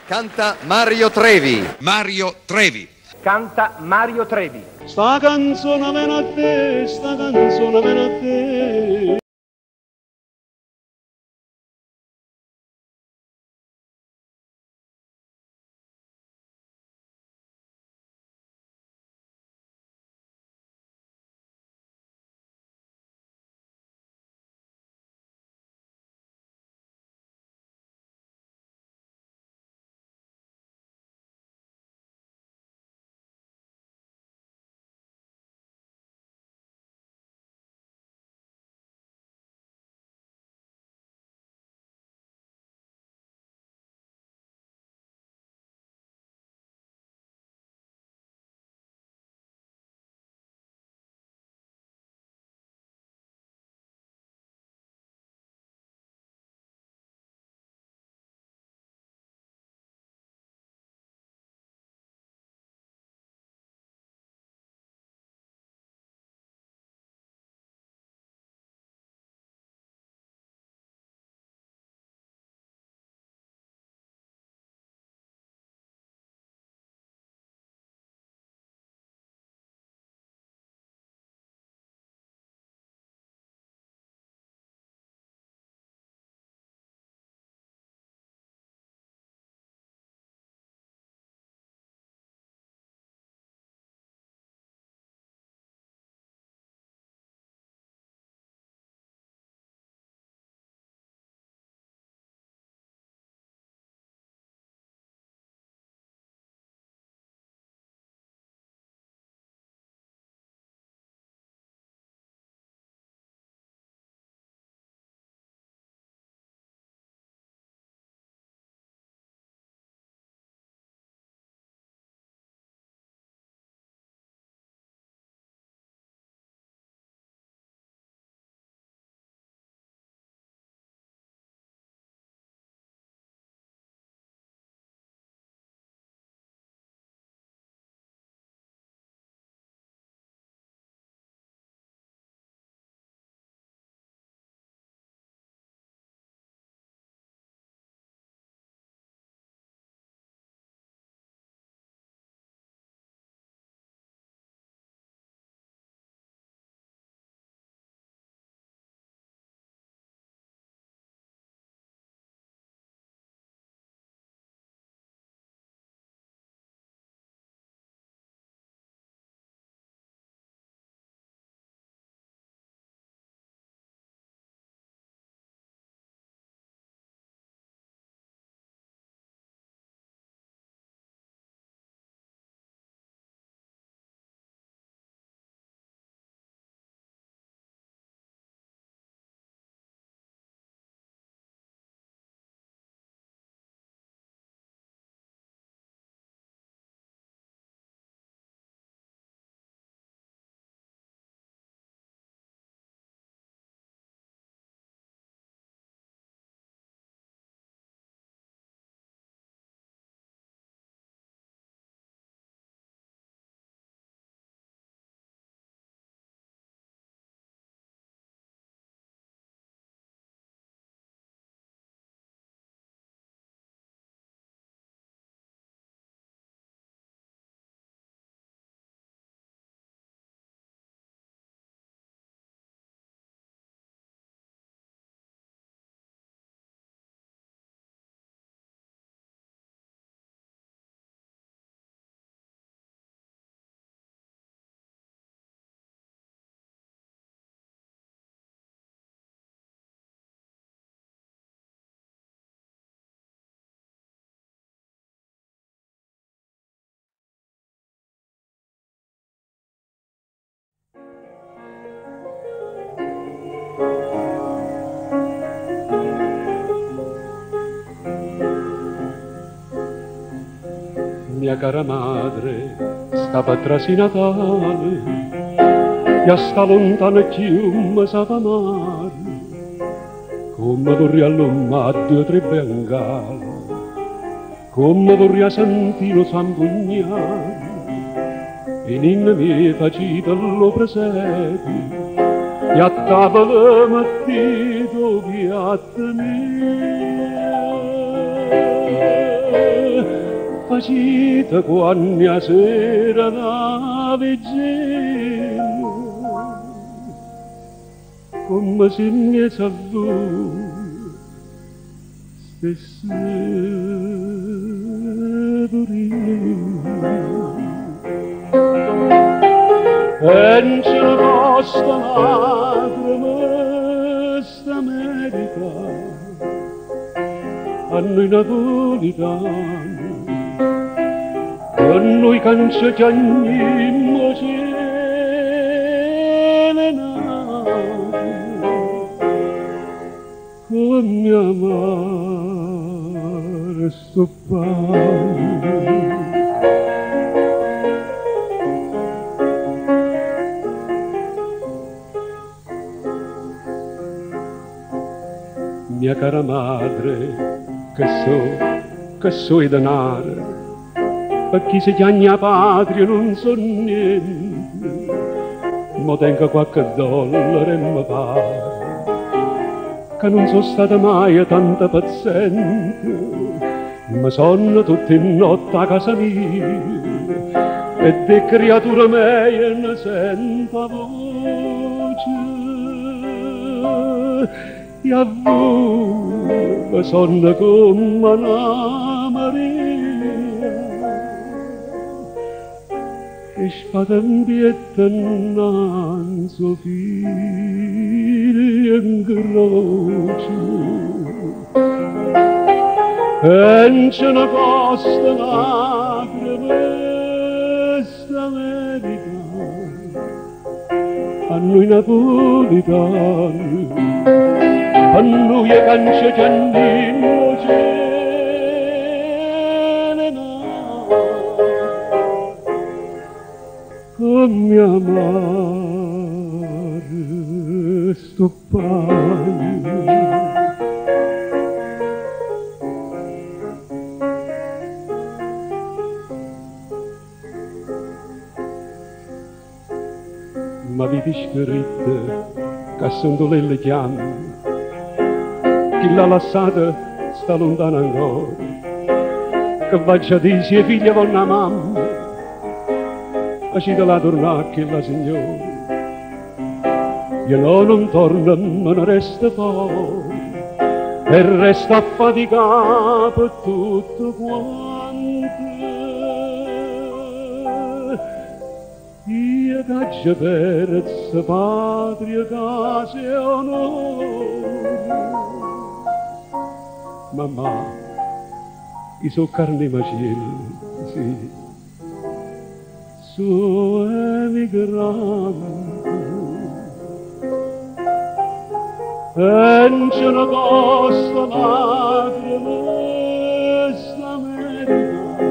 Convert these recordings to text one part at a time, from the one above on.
Canta Mario Trevi. Mario Trevi. Canta Mario Trevi. Sta canzone viene a te, sta canzone viene a te. Mia cara madre, stava atrás in Natale, e sta lontana chiuma sa amare, come vorrei all'ommaggio 2 o 3 bengali, come vorrei sentire lo sanguignare, e ninna mi faceva lo presepe, e a tavola mettito piatta mia. facita quando sera da vigilia, come se mi salvo stesse e non ce ne costa lacrime sta America a noi napolitani, a noi canciacciagni come amare sto pane. Mia cara madre, che so i denari, per chi si chiama patria non so niente, ma tengo qualche dollaro e mi pare che non sono stata mai tanto paziente, ma sono tutte notte a casa mia e di creatura mia ne sento voce. E a voi sono come una Maria che spaventa in suo figlio in croce e non ce ne costa lacrime sta America a noi napolitani, a noi canciacciagni come amare sto pane. Ma vi scritto che sono le chiame, chi l'ha lasciata sta lontana ancora, che faccia di sia figlia con una mamma, lasciate la tornare che la signora, io non torno, ma ne resta fuori, e resta affaticato per tutto quanto. Io caccia perezza, patria, casa e onore. Mamma, io sono carne macelli, sì, sono emigrante. E non ce ne costa lacrime sta America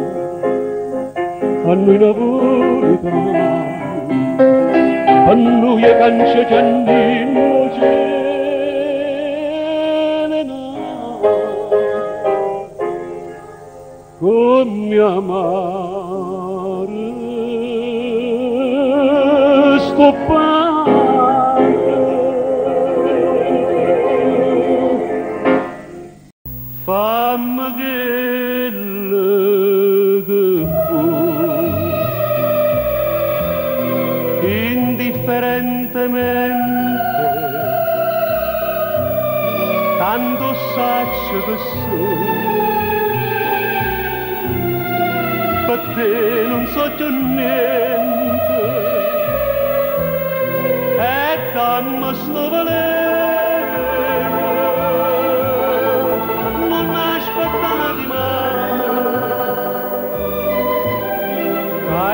a noi napolitani, a noi canciacciagni come amare sto pane. Fammi quello che vuoi, indifferentemente, tanto saccio che sono, per te non so più niente, e dammi sto valere.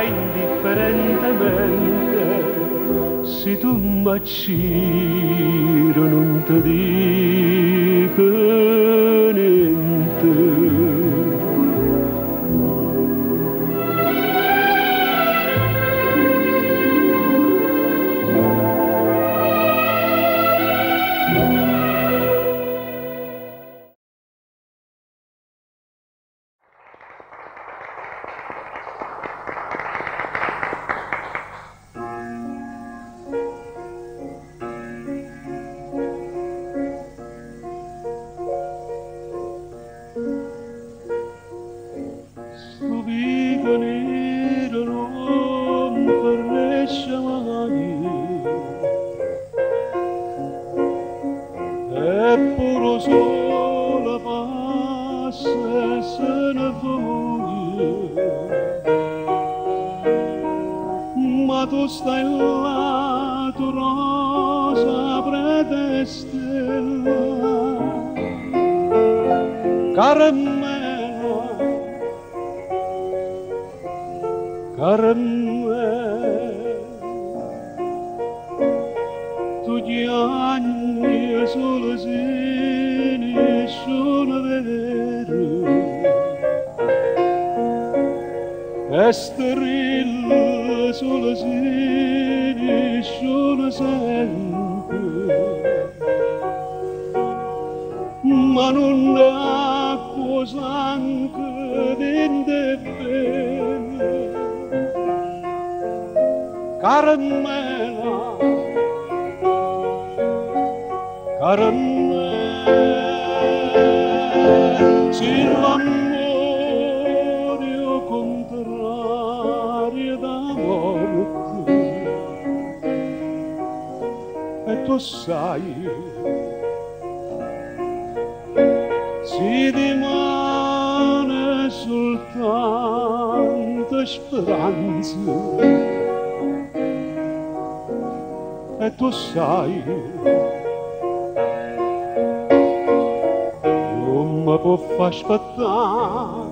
Indifferentemente, se tu m'acciro non ti dico niente. eppure sola passa e se ne voglia, ma tu stai là, tu rosa pretestella, caramella, caramella, tu gli anni solo sini sono vero, e sterile solo sini sono sempre, ma non è acqua sangue dentro bene, caramella, caramella, se l'amore o contrario da morte, e tu sai, si rimane soltanto speranza, e tu sai, non mi può far aspettare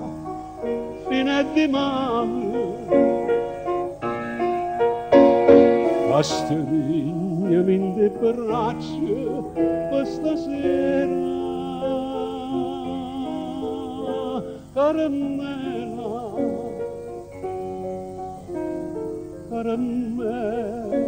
fino a domani, basta rignami in le braccia per stasera, caramella, caramella.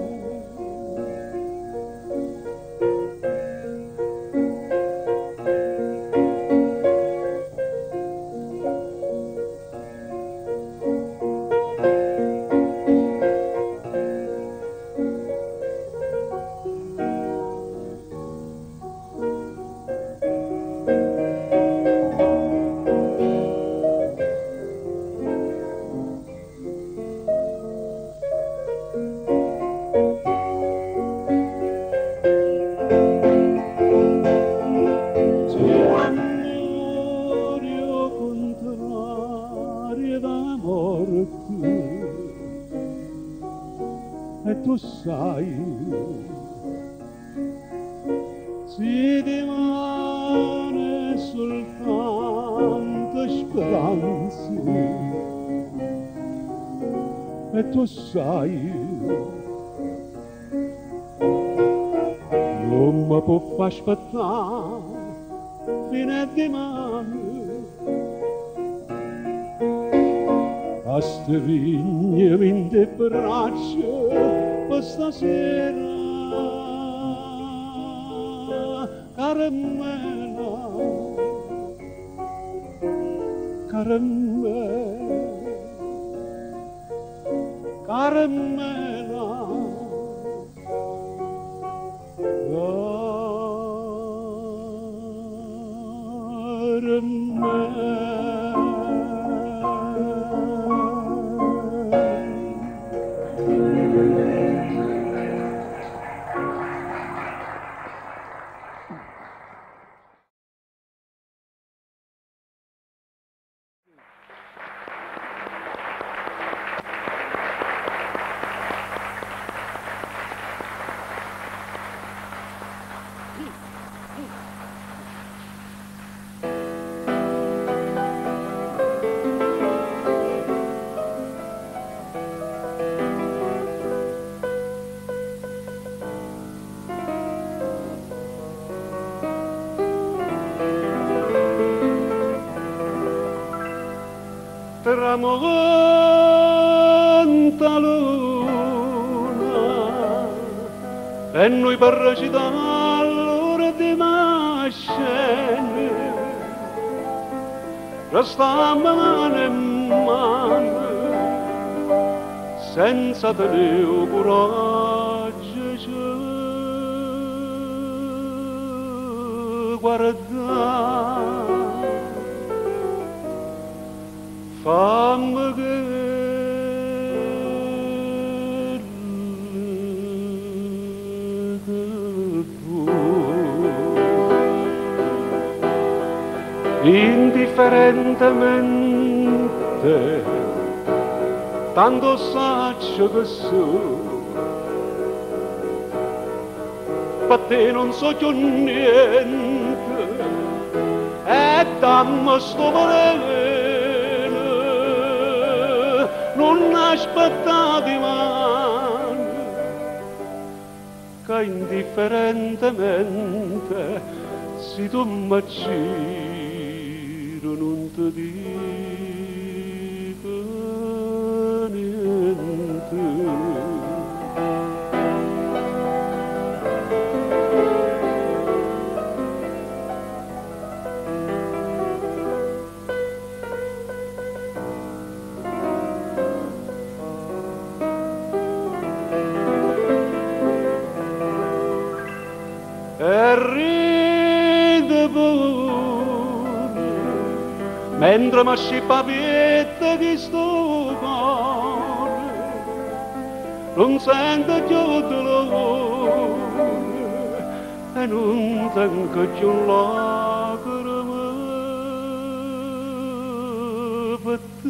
E tu sai, si rimane soltanto speranza, e tu sai, non mi può far aspettare fino a domani, basta rignami in le braccia per stasera, caramella, caramella, caramella, caramella. Tramonta luna e noi per recitare l'ora di mascene restammo mano in mano senza tenere coraggio ci guardare. Fammi che tu indifferentemente, tanto saggio che so, per te non so più niente, e dammi sto volere, non aspettati mai, che indifferentemente, se tu mi giro non ti dico niente. E ride pure mentre mi scippa pietta di sto cuore, non sento più dolore e non tengo più lacrime per te.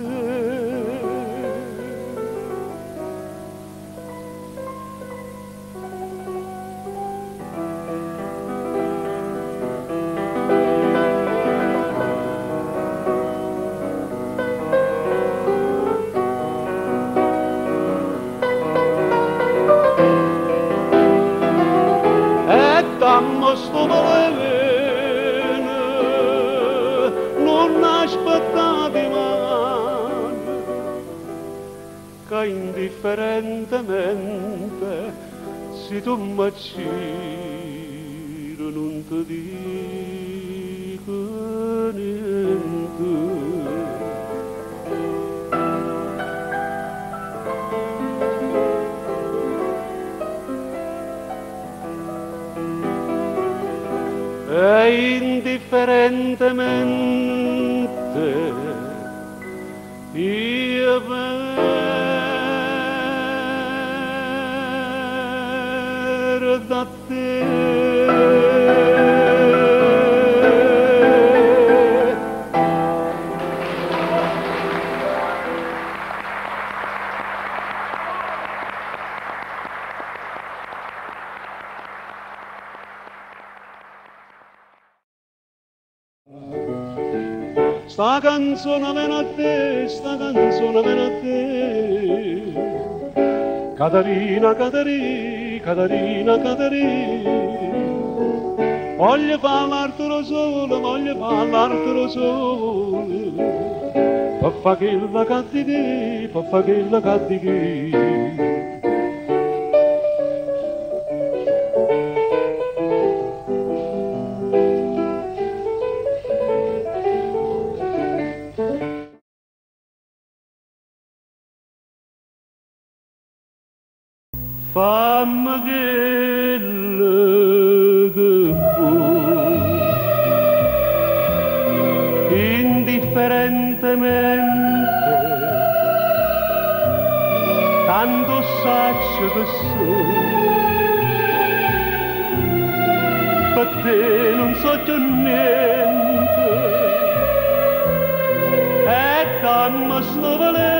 Dammi sto veleno, non aspettati mai, che indifferentemente, se tu mi giro non ti dico niente. E indifferentemente io perdo te. Sta canzone viene a te, sta canzone viene a te. Caterina, Caterina, Caterina, Caterina. Voglio parlartelo solo, voglio parlartelo solo. Per fa che la cattichi, per fa che la cattichi. Fammi quello che vuoi, indifferentemente, tanto saggio che sono, per te non so più niente, e dammi sto valere.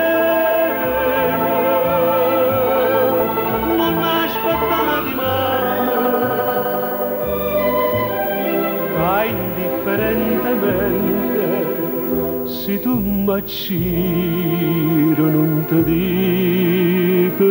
Indifferentemente, se tu mi giro non ti dico